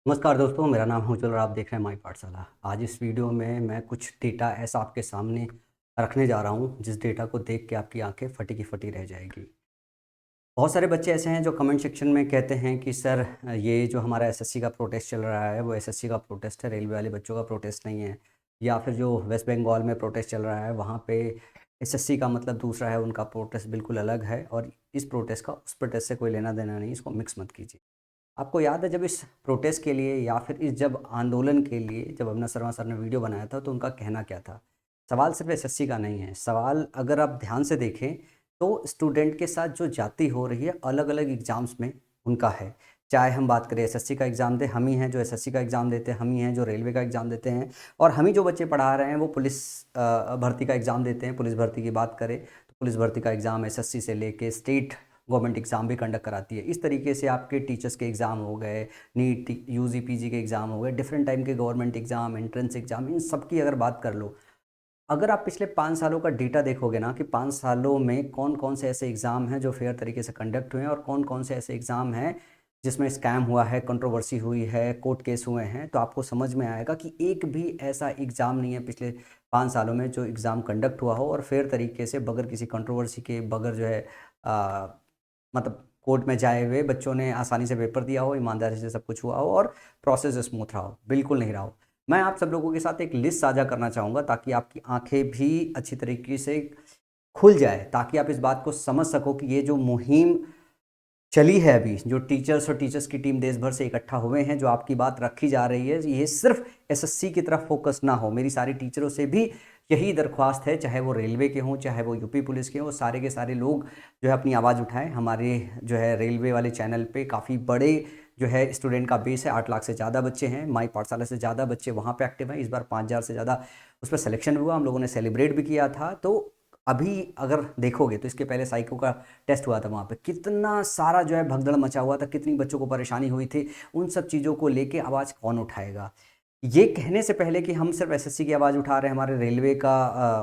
नमस्कार दोस्तों, मेरा नाम है उज्ज्वल और आप देख रहे हैं माई पाठशाला। आज इस वीडियो में मैं कुछ डेटा ऐसा आपके सामने रखने जा रहा हूँ जिस डेटा को देख के आपकी आंखें फटी की फटी रह जाएगी। बहुत सारे बच्चे ऐसे हैं जो कमेंट सेक्शन में कहते हैं कि सर, ये जो हमारा एसएससी का प्रोटेस्ट चल रहा है वो एसएससी का प्रोटेस्ट है, रेलवे वाले बच्चों का प्रोटेस्ट नहीं है। या फिर जो वेस्ट बंगाल में प्रोटेस्ट चल रहा है वहाँ पे एसएससी का मतलब दूसरा है, उनका प्रोटेस्ट बिल्कुल अलग है और इस प्रोटेस्ट का उस प्रोटेस्ट से कोई लेना देना नहीं, इसको मिक्स मत कीजिए। आपको याद है जब इस प्रोटेस्ट के लिए या फिर इस जब आंदोलन के लिए जब अविनाश शर्मा सर ने वीडियो बनाया था तो उनका कहना क्या था? सवाल सिर्फ एसएससी का नहीं है, सवाल अगर आप ध्यान से देखें तो स्टूडेंट के साथ जो जाति हो रही है अलग अलग एग्ज़ाम्स में उनका है। चाहे हम बात करें एसएससी का एग्ज़ाम दें, हम ही हैं जो एसएससी का एग्ज़ाम देते हैं, हम ही हैं जो रेलवे का एग्ज़ाम देते हैं, और हम ही जो बच्चे पढ़ा रहे हैं वो पुलिस भर्ती का एग्ज़ाम देते हैं। पुलिस भर्ती की बात करें तो पुलिस भर्ती का एग्ज़ाम एसएससी से लेके स्टेट गवर्नमेंट एग्ज़ाम भी कंडक्ट कराती है। इस तरीके से आपके टीचर्स के एग्ज़ाम हो गए, नीट यूजी पीजी के एग्ज़ाम हो गए, डिफरेंट टाइम के गवर्नमेंट एग्ज़ाम, एंट्रेंस एग्ज़ाम, इन सब की अगर बात कर लो, अगर आप पिछले 5 सालों का डेटा देखोगे ना कि 5 सालों में कौन-कौन से ऐसे एग्ज़ाम हैं जो फेयर तरीके से कंडक्ट हुए हैं और कौन-कौन से ऐसे एग्ज़ाम हैं जिसमें स्कैम हुआ है, कंट्रोवर्सी हुई है, कोर्ट केस हुए हैं, तो आपको समझ में आएगा कि एक भी ऐसा एग्ज़ाम नहीं है पिछले 5 सालों में जो एग्ज़ाम कंडक्ट हुआ हो और फेयर तरीके से बगैर किसी कंट्रोवर्सी के, बगैर जो है अ, मतलब कोर्ट में जाए हुए बच्चों ने आसानी से पेपर दिया हो, ईमानदारी से सब कुछ हुआ हो और प्रोसेस स्मूथ रहा हो। बिल्कुल नहीं रहा हो। मैं आप सब लोगों के साथ एक लिस्ट साझा करना चाहूँगा ताकि आपकी आँखें भी अच्छी तरीके से खुल जाए, ताकि आप इस बात को समझ सको कि ये जो मुहिम चली है अभी, जो टीचर्स और टीचर्स की टीम देश भर से इकट्ठा हुए हैं, जो आपकी बात रखी जा रही है, ये सिर्फ एसएससी की तरफ फोकस ना हो। मेरी सारी टीचरों से भी यही दरख्वास्त है, चाहे वो रेलवे के हों, चाहे वो यूपी पुलिस के हों, सारे के सारे लोग जो है अपनी आवाज़ उठाएं। हमारे जो है रेलवे वाले चैनल पे काफ़ी बड़े जो है स्टूडेंट का बेस है, 8 लाख से ज़्यादा बच्चे हैं, माई पाठशाला से ज़्यादा बच्चे वहाँ पे एक्टिव हैं। इस बार 5,000 से ज़्यादा उस पर सिलेक्शन हुआ, हम लोगों ने सेलिब्रेट भी किया था। तो अभी अगर देखोगे तो इसके पहले साइको का टेस्ट हुआ था, वहाँ पे कितना सारा जो है भगदड़ मचा हुआ था, कितनी बच्चों को परेशानी हुई थी। उन सब चीज़ों को लेके आवाज़ कौन उठाएगा? ये कहने से पहले कि हम सिर्फ एसएससी की आवाज़ उठा रहे हैं, हमारे रेलवे का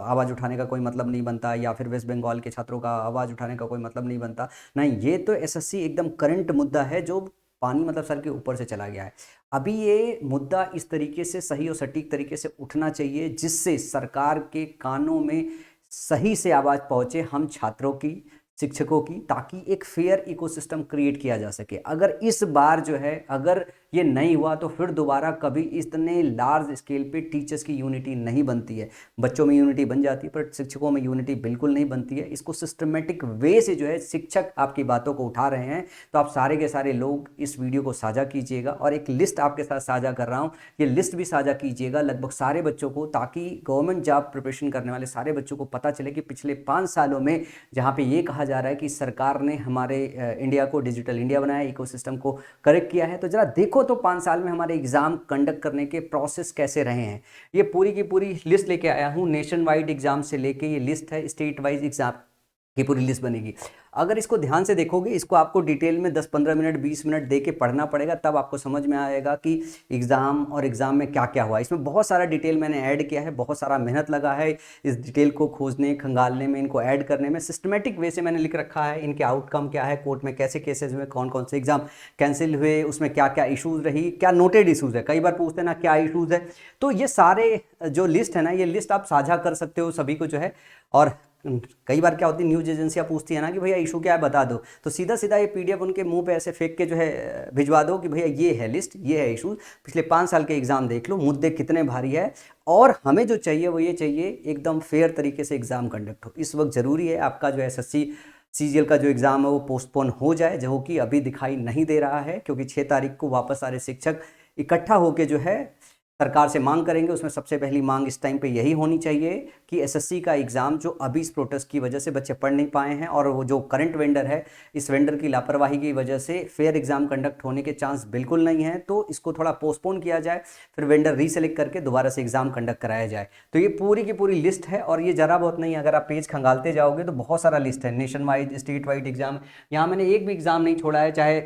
आवाज़ उठाने का कोई मतलब नहीं बनता, या फिर वेस्ट बंगाल के छात्रों का आवाज़ उठाने का कोई मतलब नहीं बनता। नहीं, ये तो एसएससी एकदम करंट मुद्दा है जो पानी मतलब सर के ऊपर से चला गया है। अभी ये मुद्दा इस तरीके से सही और सटीक तरीके से उठना चाहिए जिससे सरकार के कानों में सही से आवाज़ पहुँचे, हम छात्रों की, शिक्षकों की, ताकि एक फेयर इकोसिस्टम क्रिएट किया जा सके। अगर इस बार जो है अगर ये नहीं हुआ तो फिर दोबारा कभी इतने लार्ज स्केल पे टीचर्स की यूनिटी नहीं बनती है। बच्चों में यूनिटी बन जाती है पर शिक्षकों में यूनिटी बिल्कुल नहीं बनती है। इसको सिस्टमेटिक वे से जो है शिक्षक आपकी बातों को उठा रहे हैं, तो आप सारे के सारे लोग इस वीडियो को साझा कीजिएगा और एक लिस्ट आपके साथ साझा कर रहा हूँ, ये लिस्ट भी साझा कीजिएगा लगभग सारे बच्चों को, ताकि गवर्नमेंट जॉब प्रिपरेशन करने वाले सारे बच्चों को पता चले कि पिछले 5 सालों में जहाँ पे ये कहा जा रहा है कि सरकार ने हमारे इंडिया को डिजिटल इंडिया बनाया, इकोसिस्टम को करेक्ट किया है, तो जरा देखो तो 5 साल में हमारे एग्जाम कंडक्ट करने के प्रोसेस कैसे रहे हैं। ये पूरी की पूरी लिस्ट लेके आया हूँ, नेशन वाइड एग्जाम से लेके ये लिस्ट है, स्टेट वाइज एग्जाम की पूरी लिस्ट बनेगी। अगर इसको ध्यान से देखोगे, इसको आपको डिटेल में 10-15 मिनट 20 मिनट दे के पढ़ना पड़ेगा, तब आपको समझ में आएगा कि एग्ज़ाम और एग्ज़ाम में क्या क्या हुआ। इसमें बहुत सारा डिटेल मैंने ऐड किया है, बहुत सारा मेहनत लगा है इस डिटेल को खोजने, खंगालने में, इनको ऐड करने में। सिस्टमेटिक वे से मैंने लिख रखा है, इनके आउटकम क्या है, कोर्ट में कैसे केसेज हुए, कौन कौन से एग्ज़ाम कैंसिल हुए, उसमें क्या क्या इशूज़ रही, क्या नोटेड इशूज़ है, कई बार पूछते हैं ना क्या इशूज़ है। तो ये सारे जो लिस्ट है ना, ये लिस्ट आप साझा कर सकते हो सभी को जो है। और कई बार क्या होती है, न्यूज़ एजेंसियाँ पूछती है ना कि भैया इशू क्या है बता दो, तो सीधा सीधा ये पीडीएफ उनके मुंह पे ऐसे फेंक के जो है भिजवा दो कि भैया ये है लिस्ट, ये है इशूज़, पिछले 5 साल के एग्ज़ाम देख लो, मुद्दे कितने भारी है। और हमें जो चाहिए वो ये चाहिए एकदम फेयर तरीके से एग्ज़ाम कंडक्ट हो। इस वक्त ज़रूरी है आपका जो एसएससी सीजीएल का जो एग्ज़ाम है वो पोस्टपोन हो जाए, जो कि अभी दिखाई नहीं दे रहा है, क्योंकि 6 तारीख को वापस सारे शिक्षक इकट्ठा होकर जो है सरकार से मांग करेंगे। उसमें सबसे पहली मांग इस टाइम पे यही होनी चाहिए कि एसएससी का एग्ज़ाम जो अभी इस प्रोटेस्ट की वजह से बच्चे पढ़ नहीं पाए हैं और वो जो करंट वेंडर है, इस वेंडर की लापरवाही की वजह से फेयर एग्ज़ाम कंडक्ट होने के चांस बिल्कुल नहीं है, तो इसको थोड़ा पोस्टपोन किया जाए, फिर वेंडर रीसेलेक्ट करके दोबारा से एग्ज़ाम कंडक्ट कराया जाए। तो ये पूरी की पूरी लिस्ट है और ये ज़रा बहुत नहीं, अगर आप पेज खंगालते जाओगे तो बहुत सारा लिस्ट है, nation wide, state wide exam. यहाँ मैंने एक भी एग्ज़ाम नहीं छोड़ा है, चाहे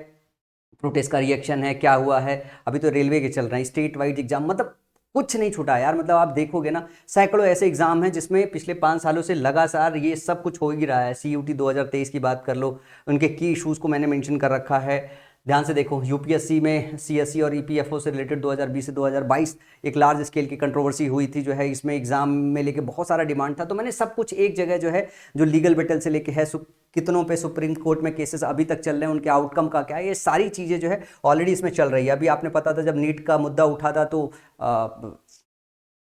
प्रोटेस्ट का रिएक्शन है, क्या हुआ है, अभी तो रेलवे के चल रहे हैं, स्टेट वाइड एग्जाम, मतलब कुछ नहीं छूटा यार। मतलब आप देखोगे ना, सैकड़ों ऐसे एग्जाम हैं जिसमें पिछले 5 सालों से लगातार ये सब कुछ हो ही रहा है। सीयूटी 2023 की बात कर लो, उनके की इशूज़ को मैंने मेंशन कर रखा है। ध्यान से देखो, यूपीएससी में सीएससी और ईपीएफओ से रिलेटेड 2020 से 2022 एक लार्ज स्केल की कंट्रोवर्सी हुई थी जो है, इसमें एग्जाम में लेके बहुत सारा डिमांड था। तो मैंने सब कुछ एक जगह जो है, जो लीगल बैटल से लेके है, कितनों पे सुप्रीम कोर्ट में केसेस अभी तक चल रहे हैं, उनके आउटकम का क्या है, ये सारी चीज़ें जो है ऑलरेडी इसमें चल रही है। अभी आपने पता था जब नीट का मुद्दा उठा था तो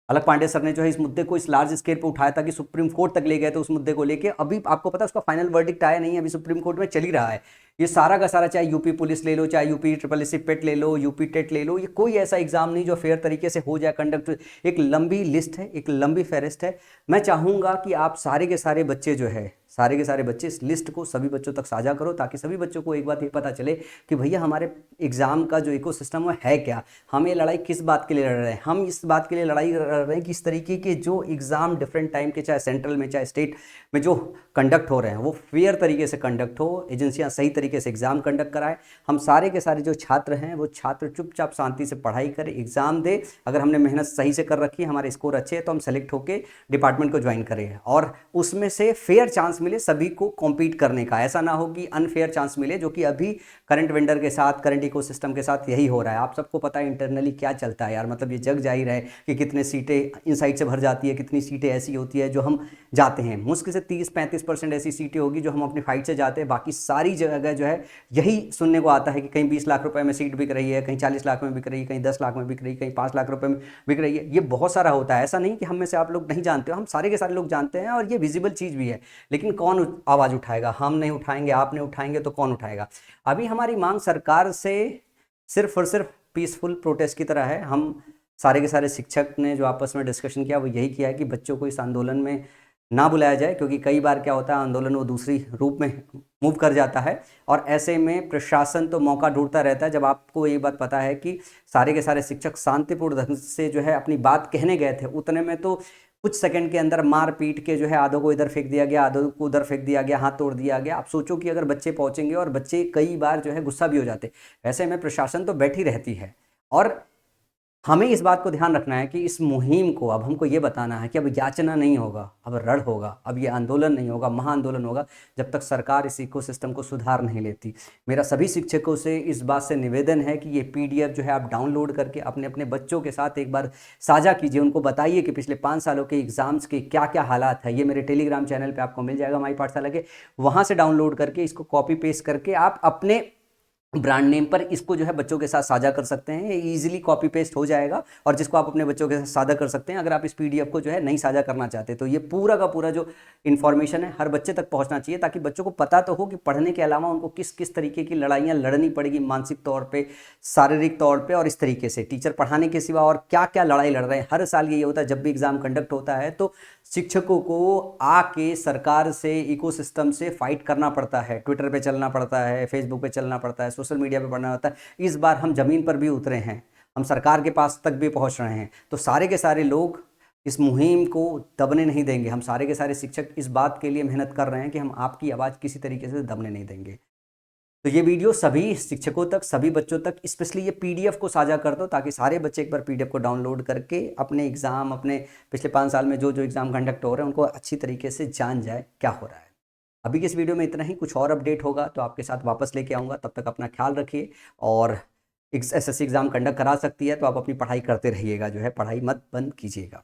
अलक पांडे सर ने जो है इस मुद्दे को इस लार्ज स्केल पर उठाया था कि सुप्रीम कोर्ट तक ले गए थे उस मुद्दे को लेके। अभी आपको पता है उसका फाइनल वर्डिक्ट आया नहीं है, अभी सुप्रीम कोर्ट में चल ही रहा है। ये सारा का सारा, चाहे यूपी पुलिस ले लो, चाहे यूपी ट्रिपल एस पेट ले लो, यूपी टेट ले लो, ये कोई ऐसा एग्जाम नहीं जो फेयर तरीके से हो जाए कंडक्ट। एक लंबी लिस्ट है, एक लंबी फहरिस्त है। मैं चाहूँगा कि आप सारे के सारे बच्चे जो है, सारे के सारे बच्चे इस लिस्ट को सभी बच्चों तक साझा करो, ताकि सभी बच्चों को एक बात ये पता चले कि भैया हमारे एग्ज़ाम का जो इकोसिस्टम है क्या, हम ये लड़ाई किस बात के लिए लड़ रहे हैं। हम इस बात के लिए लड़ाई लड़ रहे हैं कि इस तरीके के जो एग्ज़ाम डिफरेंट टाइम के, चाहे सेंट्रल में चाहे स्टेट में जो कंडक्ट हो रहे हैं, वो फेयर तरीके से कंडक्ट हो, एजेंसियाँ सही तरीके से एग्ज़ाम कंडक्ट कराएं। हम सारे के सारे जो छात्र हैं वो छात्र चुपचाप शांति से पढ़ाई करें, एग्ज़ाम दे। अगर हमने मेहनत सही से कर रखी है, हमारे स्कोर अच्छे हैं, तो हम सेलेक्ट होकर डिपार्टमेंट को ज्वाइन करें और उसमें से फेयर चांस मिले सभी को कॉम्पीट करने का। ऐसा ना हो कि अनफेयर चांस मिले, जो कि अभी करंट वेंडर के साथ, करंट इकोसिस्टम के साथ यही हो रहा है। आप सबको पता है इंटरनली क्या चलता है यार, मतलब ये जग जाहिर है कि कितने सीटें इनसाइड से भर जाती है, कितनी सीटें ऐसी होती है जो हम जाते हैं। मुश्किल से 30-35% ऐसी सीटें होगी जो हम अपनी फाइट से जाते हैं। बाकी सारी जगह जो है यही सुनने को आता है कि कहीं 20 लाख रुपए में सीट बिक रही है, कहीं 40 लाख में बिक रही है, कहीं 10 लाख में बिक रही है, कहीं 5 लाख रुपए में बिक रही है। ये बहुत सारा होता है, ऐसा नहीं कि हम में से आप लोग नहीं जानते हो, हम सारे के सारे लोग जानते हैं और ये विजिबल चीज़ भी है। लेकिन कौन आवाज़ उठाएगा? हम नहीं उठाएंगे, आप नहीं उठाएंगे तो कौन उठाएगा? अभी हमारी मांग सरकार से सिर्फ और सिर्फ पीसफुल प्रोटेस्ट की तरह है। हम सारे के सारे शिक्षक ने जो आपस में डिस्कशन किया वो यही किया है कि बच्चों को इस आंदोलन में ना बुलाया जाए, क्योंकि कई बार क्या होता है आंदोलन वो दूसरी रूप में मूव कर जाता है और ऐसे में प्रशासन तो मौका ढूंढता रहता है। जब आपको ये बात पता है कि सारे के सारे शिक्षक शांतिपूर्ण ढंग से जो है अपनी बात कहने गए थे, उतने में तो कुछ सेकंड के अंदर मार पीट के जो है आधों को इधर फेंक दिया गया, आधों को उधर फेंक दिया गया, हाथ तोड़ दिया गया। आप सोचो कि अगर बच्चे पहुंचेंगे, और बच्चे कई बार जो है गुस्सा भी हो जाते, ऐसे में प्रशासन तो बैठी रहती है। और हमें इस बात को ध्यान रखना है कि इस मुहिम को अब हमको ये बताना है कि अब याचना नहीं होगा, अब रण होगा, अब ये आंदोलन नहीं होगा, महाआंदोलन होगा, जब तक सरकार इस इकोसिस्टम को सुधार नहीं लेती। मेरा सभी शिक्षकों से इस बात से निवेदन है कि ये पीडीएफ जो है आप डाउनलोड करके अपने अपने बच्चों के साथ एक बार साझा कीजिए, उनको बताइए कि पिछले 5 सालों के एग्जाम्स के क्या क्या हालात है। ये मेरे टेलीग्राम चैनल पर आपको मिल जाएगा, माई पाठशाला के, वहाँ से डाउनलोड करके इसको कॉपी पेस्ट करके आप अपने ब्रांड नेम पर इसको जो है बच्चों के साथ साझा कर सकते हैं। इजीली कॉपी पेस्ट हो जाएगा और जिसको आप अपने बच्चों के साथ साझा कर सकते हैं। अगर आप इस पीडीएफ को जो है नहीं साझा करना चाहते तो ये पूरा का पूरा जो इन्फॉर्मेशन है हर बच्चे तक पहुंचना चाहिए, ताकि बच्चों को पता तो हो कि पढ़ने के अलावा उनको किस किस तरीके की लड़ाइयाँ लड़नी पड़ेगी, मानसिक तौर पर, शारीरिक तौर पर, और इस तरीके से टीचर पढ़ाने के सिवा और क्या क्या लड़ाई लड़ रहे हैं। हर साल ये होता है जब भी एग्जाम कंडक्ट होता है तो शिक्षकों को आके सरकार से, इकोसिस्टम से फाइट करना पड़ता है, ट्विटर पे चलना पड़ता है, फेसबुक पे चलना पड़ता है, सोशल मीडिया पे पढ़ना होता है। इस बार हम ज़मीन पर भी उतरे हैं, हम सरकार के पास तक भी पहुंच रहे हैं। तो सारे के सारे लोग इस मुहिम को दबने नहीं देंगे। हम सारे के सारे शिक्षक इस बात के लिए मेहनत कर रहे हैं कि हम आपकी आवाज़ किसी तरीके से दबने नहीं देंगे। तो ये वीडियो सभी शिक्षकों तक, सभी बच्चों तक, स्पेशली ये पीडीएफ को साझा कर दो, ताकि सारे बच्चे एक बार पीडीएफ को डाउनलोड करके अपने एग्ज़ाम, अपने पिछले 5 साल में जो जो एग्ज़ाम कंडक्ट हो रहे हैं उनको अच्छी तरीके से जान जाए क्या हो रहा है। अभी की इस वीडियो में इतना ही। कुछ और अपडेट होगा तो आपके साथ वापस लेके आऊँगा। तब तक अपना ख्याल रखिए, और एसएससी एग्ज़ाम कंडक्ट करा सकती है तो आप अपनी पढ़ाई करते रहिएगा, जो है पढ़ाई मत बंद कीजिएगा।